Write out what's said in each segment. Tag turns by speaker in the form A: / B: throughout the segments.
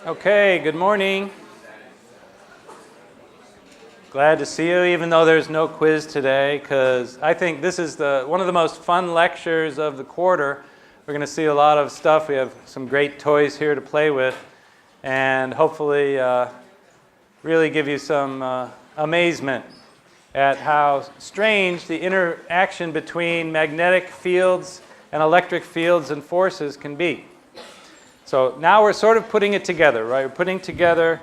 A: Okay, good morning. Glad to see you, even though there's no quiz today, because I think this is one of the most fun lectures of the quarter. We're going to see a lot of stuff. We have some great toys here to play with, and hopefully really give you some amazement at how strange the interaction between magnetic fields and electric fields and forces can be. So now we're sort of putting it together, right? We're putting together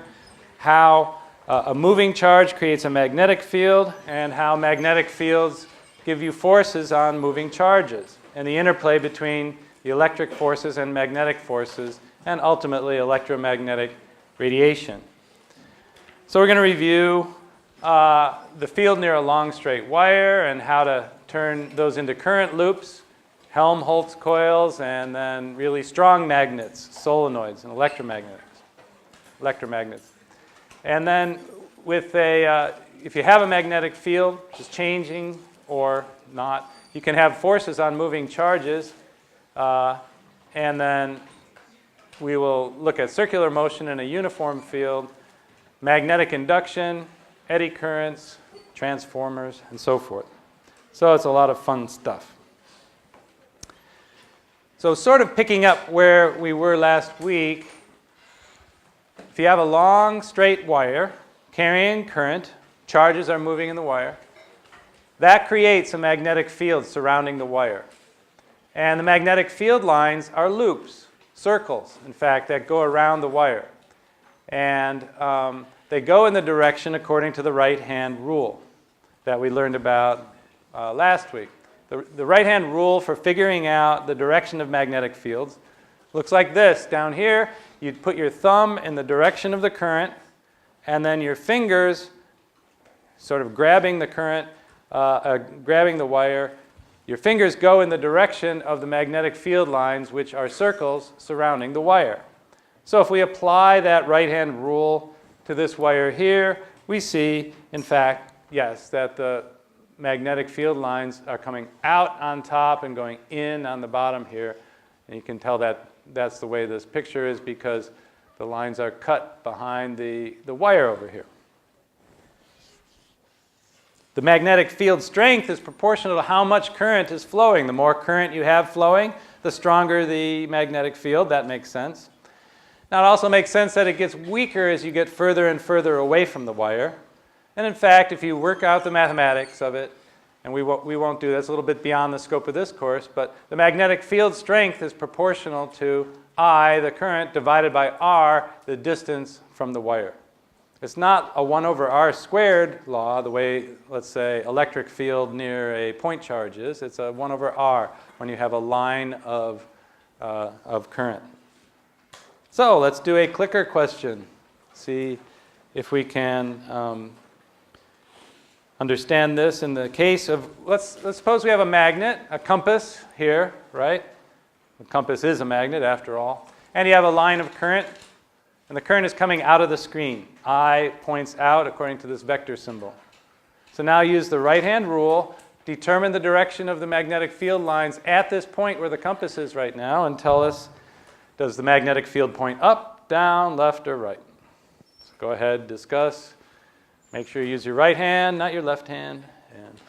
A: how a moving charge creates a magnetic field and how magnetic fields give you forces on moving charges and the interplay between the electric forces and magnetic forces and ultimately electromagnetic radiation. So we're going to review the field near a long straight wire and how to turn those into current loops, Helmholtz coils, and then really strong magnets, solenoids, and electromagnets. And then with if you have a magnetic field, which is changing or not, you can have forces on moving charges. And then we will look at circular motion in a uniform field, magnetic induction, eddy currents, transformers, and so forth. So it's a lot of fun stuff. So sort of picking up where we were last week, if you have a long straight wire carrying current, charges are moving in the wire, that creates a magnetic field surrounding the wire. And the magnetic field lines are loops, circles, in fact, that go around the wire. And they go in the direction according to the right-hand rule that we learned about last week. The right-hand rule for figuring out the direction of magnetic fields looks like this. Down here, you'd put your thumb in the direction of the current, and then your fingers sort of grabbing the current, grabbing the wire. Your fingers go in the direction of the magnetic field lines, which are circles surrounding the wire. So if we apply that right-hand rule to this wire here, we see, in fact, yes, that the magnetic field lines are coming out on top and going in on the bottom here. And you can tell that that's the way this picture is because the lines are cut behind the wire over here. The magnetic field strength is proportional to how much current is flowing. The more current you have flowing, the stronger the magnetic field. That makes sense. Now, it also makes sense that it gets weaker as you get further and further away from the wire. And in fact, if you work out the mathematics of it, and we won't do this, a little bit beyond the scope of this course, but the magnetic field strength is proportional to I, the current, divided by R, the distance from the wire. It's not a 1 over R squared law, the way, let's say, electric field near a point charge is. It's a 1 over R when you have a line of current. So let's do a clicker question. See if we can understand this in the case of, let's suppose we have a magnet, a compass here, right? The compass is a magnet after all. And you have a line of current, and the current is coming out of the screen. I points out according to this vector symbol. So now use the right-hand rule, determine the direction of the magnetic field lines at this point where the compass is right now, and tell us, does the magnetic field point up, down, left, or right? So go ahead, discuss. Make sure you use your right hand, not your left hand. And